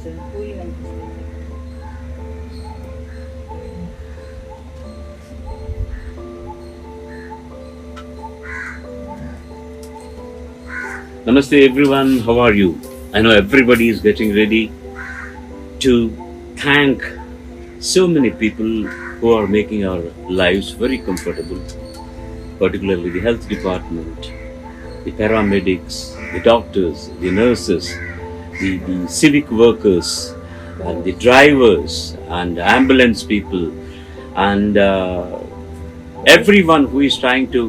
Sir cooling అనిపిస్తుంది sir. Namaste everyone, how are you? I know everybody is getting ready to thank so many people who are making our lives very comfortable, particularly the health department, the paramedics, the doctors, the nurses, the civic workers, and the drivers and ambulance people, and everyone who is trying to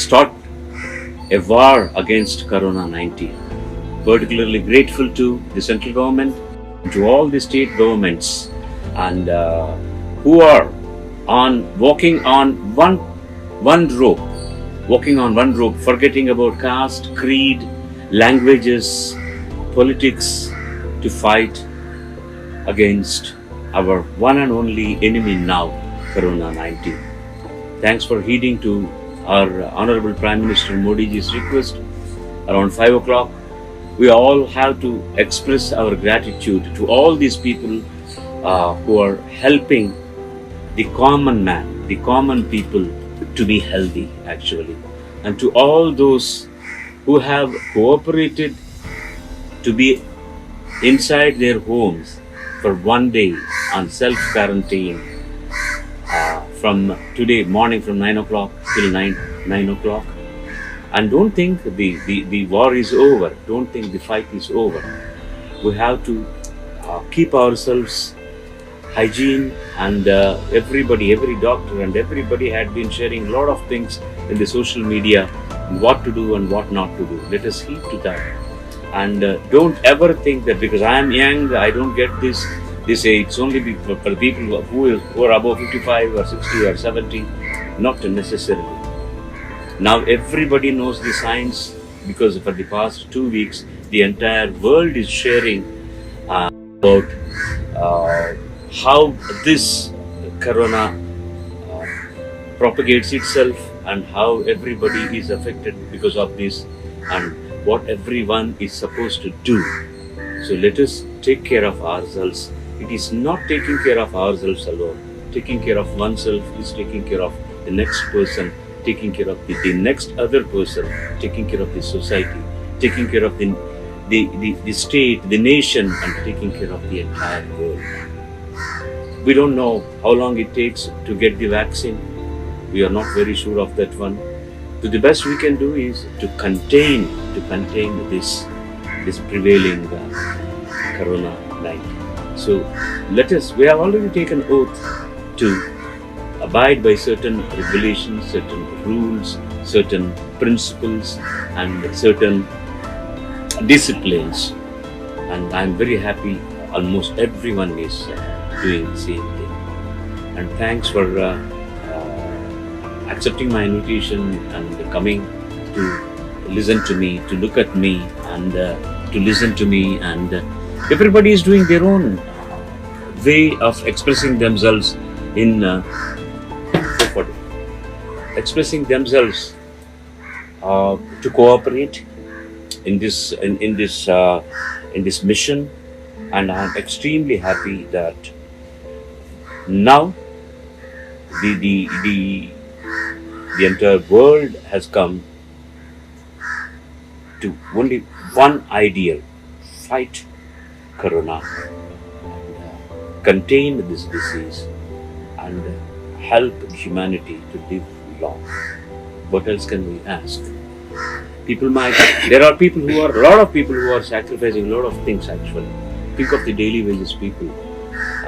start a war against Corona-19. Particularly grateful to the central government, to all the state governments, and who are walking on one rope, forgetting about caste, creed, languages, politics, to fight against our one and only enemy now, Corona-19. Thanks for heeding to our Honorable Prime Minister Modi ji's request. Around 5 o'clock, we all have to express our gratitude to all these people who are helping the common man, the common people to be healthy actually. And to all those who have cooperated to be inside their homes for one day on self-quarantine from today morning from 9 o'clock till 9 o'clock. And don't think the war is over. Don't think the fight is over. We have to keep ourselves hygiene, and every doctor and everybody had been sharing a lot of things in the social media, what to do and what not to do. Let us heed to that. And don't ever think that because I am young, I don't get this age. It's only for people who are above 55 or 60 or 70. Not necessarily. Now everybody knows the science, because for the past 2 weeks the entire world is sharing about how this corona propagates itself and how everybody is affected because of this, and what everyone is supposed to do. So let us take care of ourselves. It is not taking care of ourselves alone. Taking care of oneself is taking care of the next person, taking care of the next other person, taking care of the society, taking care of the state, the nation, and taking care of the entire world. We don't know how long it takes to get the vaccine. We are not very sure of that one. So the best we can do is to contain this prevailing Corona-19. So we have already taken oath to abide by certain regulations, certain rules, certain principles, and certain disciplines. And I'm very happy almost everyone is doing the same thing. And thanks for accepting my invitation and coming to listen to me, to look at me, and to listen to me. And everybody is doing their own way of expressing themselves in expressing themselves to cooperate in this mission. And I am extremely happy that now the entire world has come to only one ideal: fight corona, contain this disease, and help humanity to live long. What else can we ask? There are people who are, a lot of people who are sacrificing a lot of things actually. Think of the daily wages people.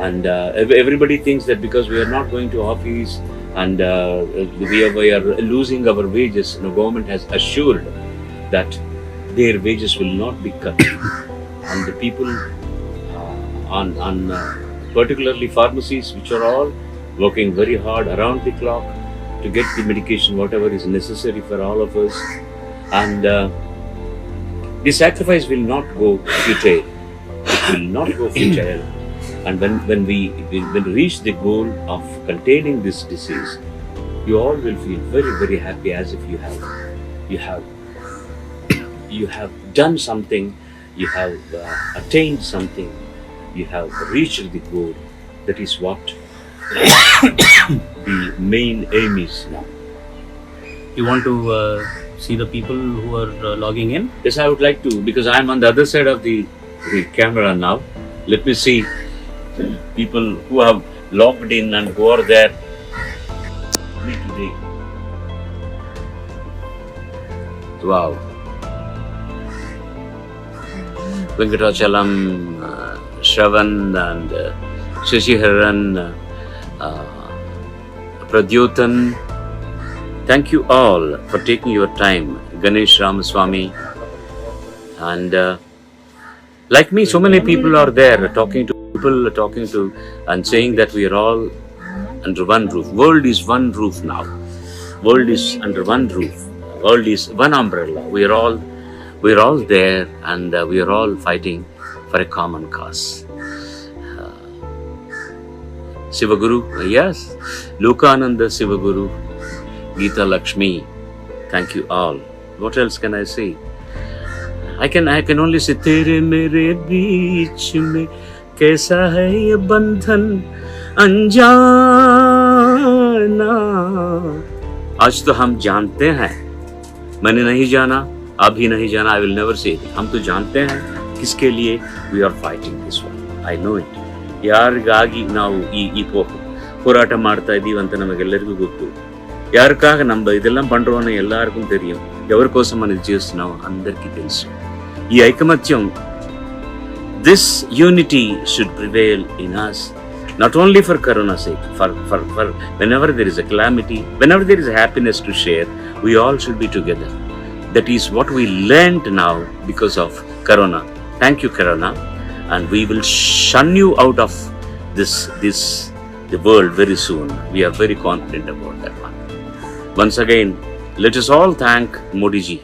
And everybody thinks that because we are not going to office and we are losing our wages, government has assured that their wages will not be cut. And the people on particularly pharmacies, which are all working very hard around the clock to get the medication, whatever is necessary for all of us. And the sacrifice will not go futile. It will not go futile. And when we reach the goal of containing this disease, you all will feel very, very happy, as if you have done something you have attained something, you have reached the goal. That is what the main aim is now. You want to see the people who are logging in? Yes, I would like to, because I'm on the other side of the camera now. Let me see people who have logged in and who are there today. Wow. Venkatachalam, Shravan and Shashiharan, Pradyutan. Thank you all for taking your time. Ganesh Ramaswamy. And like me, so many people are there talking to and saying that we are all under one roof. World is one roof now. World is under one roof. World is one umbrella. We are all there, and we are all fighting for a common cause. Sivaguru, yes. Lokananda Sivaguru, Geeta Lakshmi. Thank you all. What else can I say? I can only say तेरे मेरे बीच में कैसा है ये बंधन अनजाना. आज तो हम जानते हैं, मैंने नहीं जाना, आप भी नहीं जाना. I will never say it. हम तो जानते हैं किसके लिए we are fighting this one. I know it. ಯಾರಿಗಾಗಿ ನಾವು ಈ ಹೋರಾಟ ಮಾಡ್ತಾ ಇದ್ದೀವಿ ಅಂತ ನಮಗೆಲ್ಲರಿಗೂ ಗೊತ್ತು. ಯಾರಿಗಾಗ ನಮ್ಮ ಇದೆಲ್ಲ పండువని ಎಲ್ಲರಿಗೂ తెలియం. ఎవరి కోసం మనం ఇది చేస్తున్నాం అందరికీ తెలుసు. ఈ ఐకమత్యం, this unity should prevail in us, not only for Corona's sake, for whenever there is a calamity, whenever there is a happiness to share, we all should be together. That is what we learned now because of Corona. Thank you, Corona. And we will shun you out of the world very soon. We are very confident about that one. Once again, let us all thank Modi ji,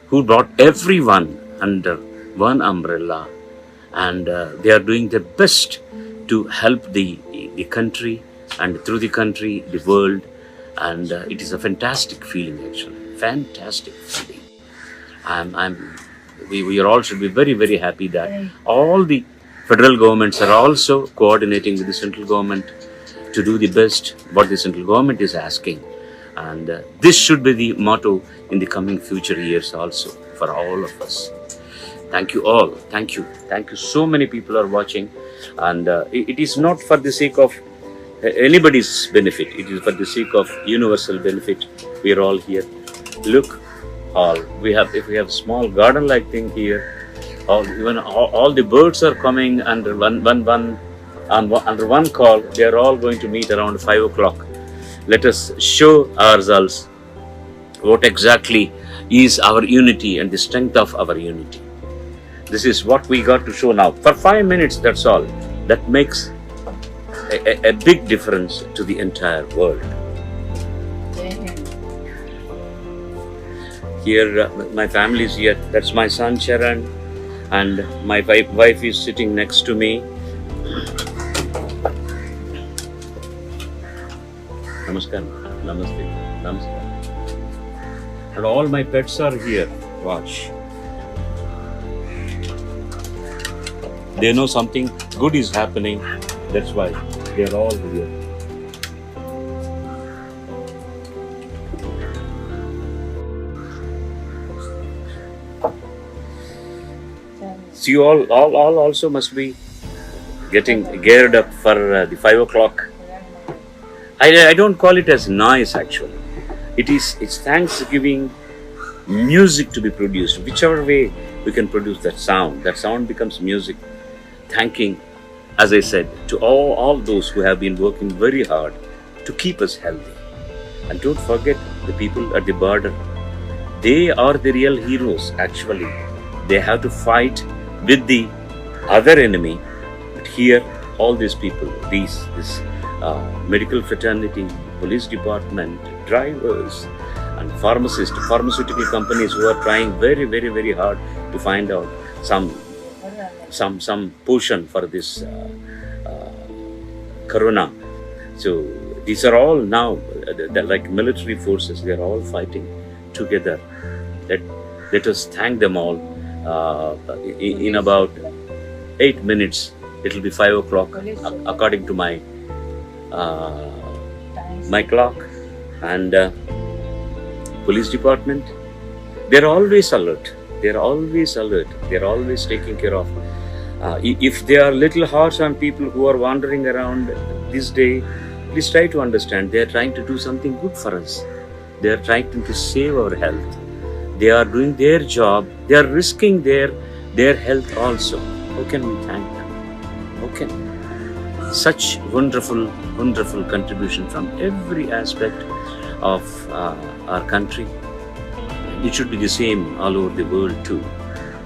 who brought everyone under one umbrella, and they are doing their best to help the country, and through the country, the world, and it is a fantastic feeling actually. Fantastic feeling. We are all should be very, very happy that all the federal governments are also coordinating with the central government to do the best what the central government is asking. And this should be the motto in the coming future years also for all of us. Thank you all. Thank you. Thank you. So many people are watching, and it is not for the sake of anybody's benefit. It is for the sake of universal benefit. We are all here. Look. If we have small garden-like thing here, all the birds are coming under under one call. They are all going to meet around 5 o'clock. Let us show ourselves what exactly is our unity and the strength of our unity. This is what we got to show now. For 5 minutes, that's all. That makes a big difference to the entire world. Here, my family is here. That's my son Charan, and my wife is sitting next to me. Namaskar, namaste, namaskar. And all my pets are here. Watch. They know something good is happening. That's why they are all here. So you all also must be getting geared up for the 5 o'clock. I don't call it as noise actually. It's Thanksgiving music to be produced. Whichever way we can produce that sound becomes music. Thanking, as I said, to all those who have been working very hard to keep us healthy. And don't forget the people at the border. They are the real heroes actually. They have to fight with the other enemy, but here all these people, this medical fraternity, police department, drivers, and pharmaceutical companies who are trying very, very, very hard to find out some potion for this Corona. So these are all now like military forces. They are all fighting together. Let us thank them all In about 8 minutes, it will be 5 o'clock according to uh, my clock. And police department, they're always alert. They're always alert. They're always taking care of. If they are little harsh on people who are wandering around this day, please try to understand. They are trying to do something good for us. They are trying to save our health. They are doing their job. They are risking their health also. How can we thank them? How can? Such wonderful, wonderful contribution from every aspect of our country. It should be the same all over the world too.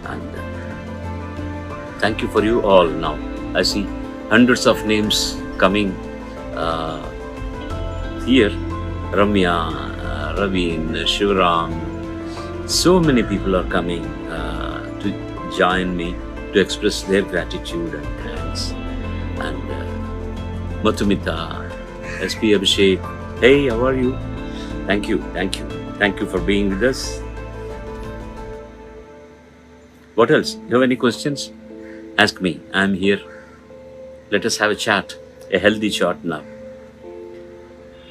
And thank you for you all now. I see hundreds of names coming here. Ramya, Ravin, Shivaram. So many people are coming to join me to express their gratitude and thanks. And Mathumita, SP Abhishek, hey, how are you? Thank you, thank you. Thank you for being with us. What else? You have any questions? Ask me. I'm here. Let us have a chat, a healthy chat now.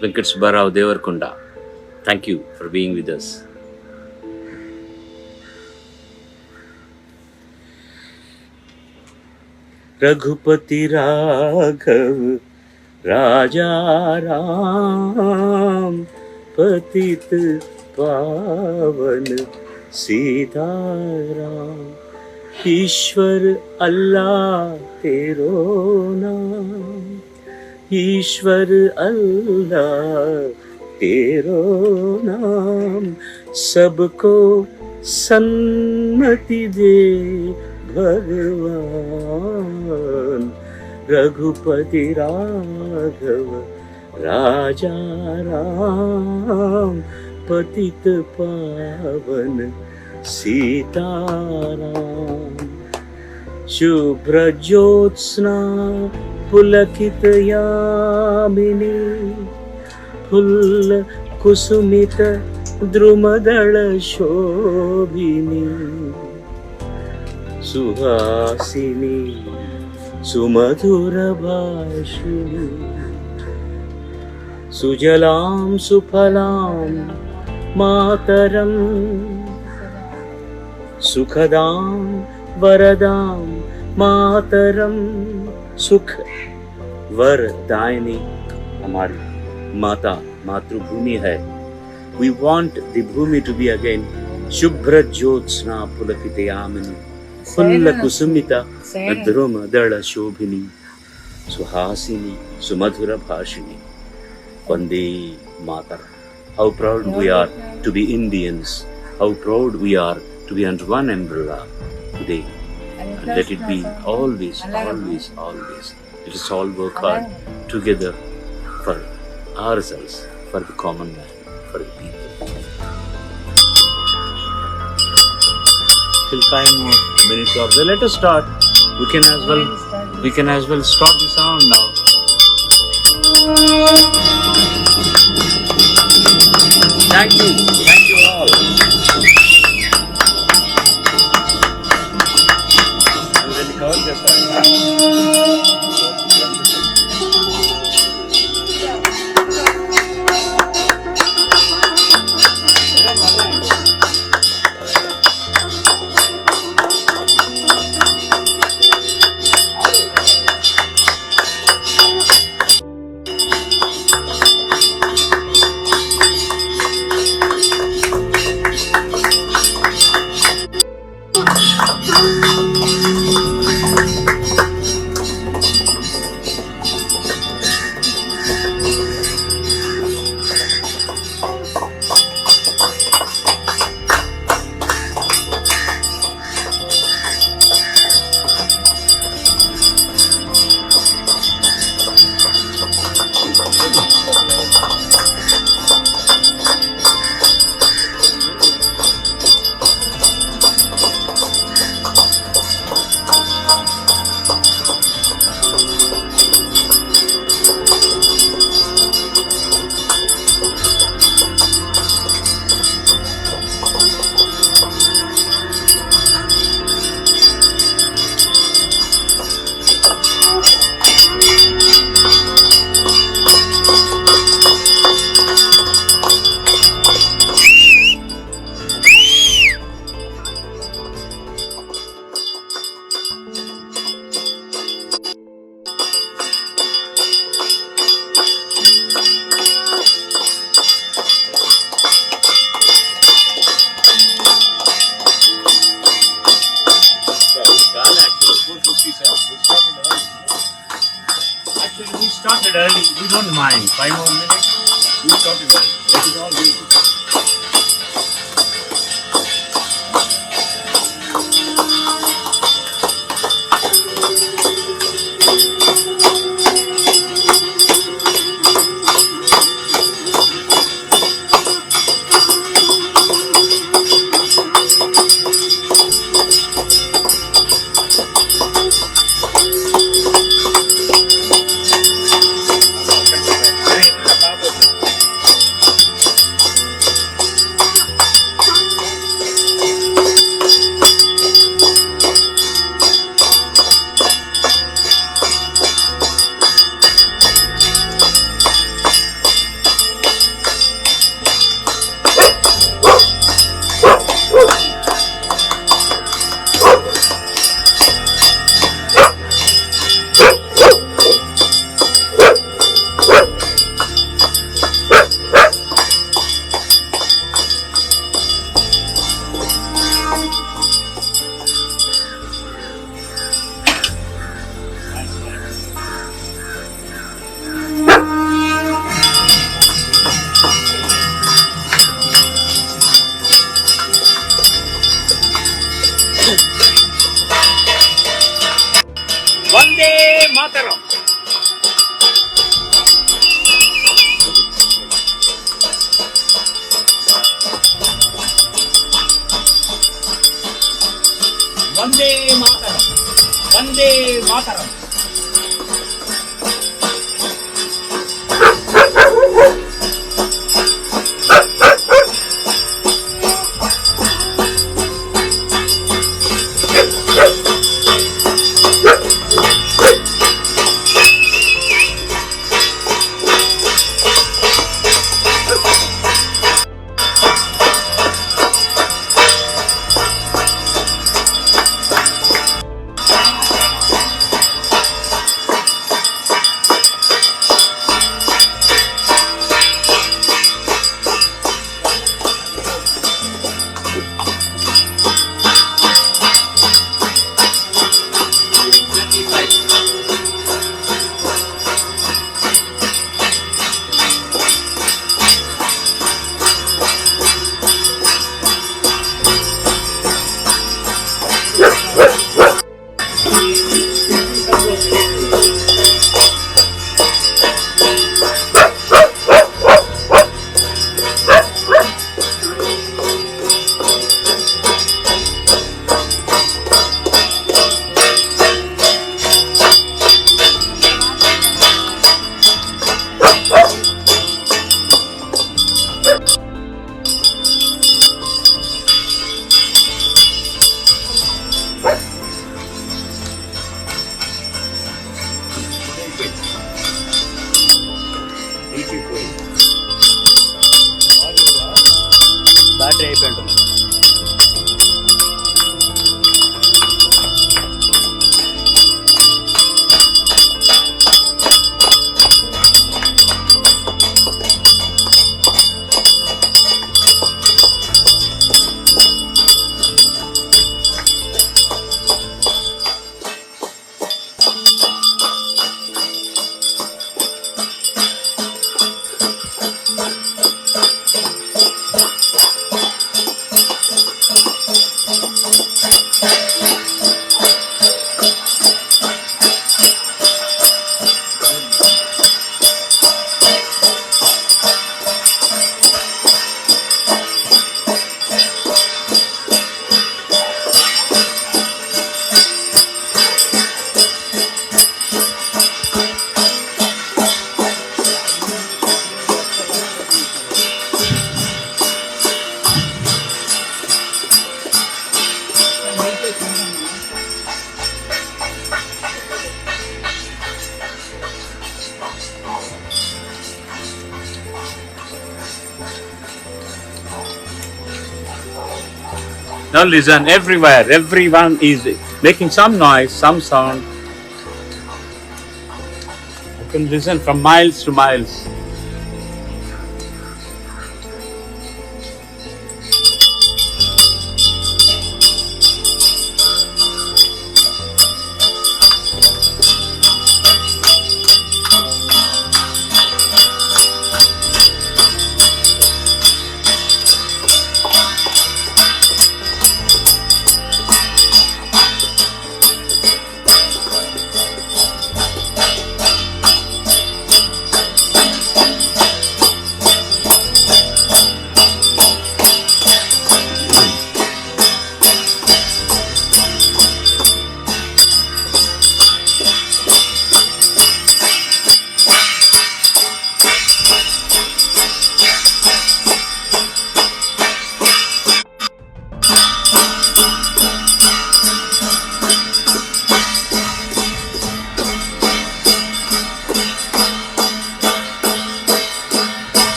Venkat Subbarao Devarkonda, thank you for being with us. Raghupati Raghav Raja Ram Patit Pavan Sitaram Ishwar Allah Tero Naam Ishwar Allah Tero Naam Sabko Sannati De Bhagwan Raghupati Raghav Raja Ram Patit Pavan Sitaram Shubhra Jyotsna Pulakit Yamini Phul Kusumita Drumadala Shobhini Suhasini Sumadhura Bhashini Sujalam Supalam Mataram Sukhadam Varadam Mataram Sukh Varadayani हमारी माता मातृभूमि है. We want the bhumi to be again Shubhra Jyotsna Pulakite Yamini Phulla Kusumita Druma Dala Shobhini Suhasini Sumadhura Bhashini Vande Mataram. How proud we are to be Indians. How proud we are to be under one umbrella today. And let it be always, always, always. Let us all work hard together for ourselves, for the common man, for the people. Till 5 more minutes or so. Let us start. We can as well start the sound now. Thank you all. I'm really covered this Actually, we started early. We don't mind. 5 more minutes. We started early. That is all we do. Vande Mataram. Vande Mataram. Vande Mataram. Battery అయిపోయింటుంది. Now listen, everywhere, everyone is making some noise, some sound. You can listen from miles to miles.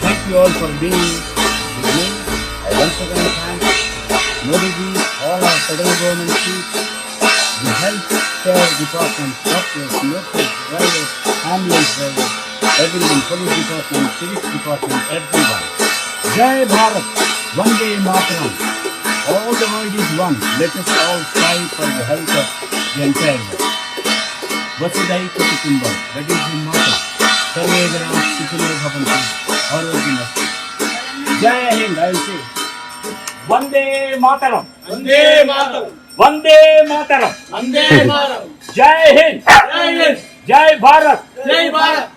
Thank you all for being with me. I once again thank Modi ji, all our federal government chiefs, the health care department, doctors, nurses, drivers, ambulance drivers, everyone, police department, civic department, everyone. Jai Bharat, Vande Mataram. All the world is one. Let us all strive for the health of the entire world. Vasudhaiva Kutumbam, that is the motto. Sarve Jana Sukhino Bhavantu, Arogyastu. Jai Hind, I will say. Vande Mataram. Vande Mataram. Vande Mataram. Vande Mataram. Jai Hind. Jai Hind. Jai Bharat. Jai Bharat.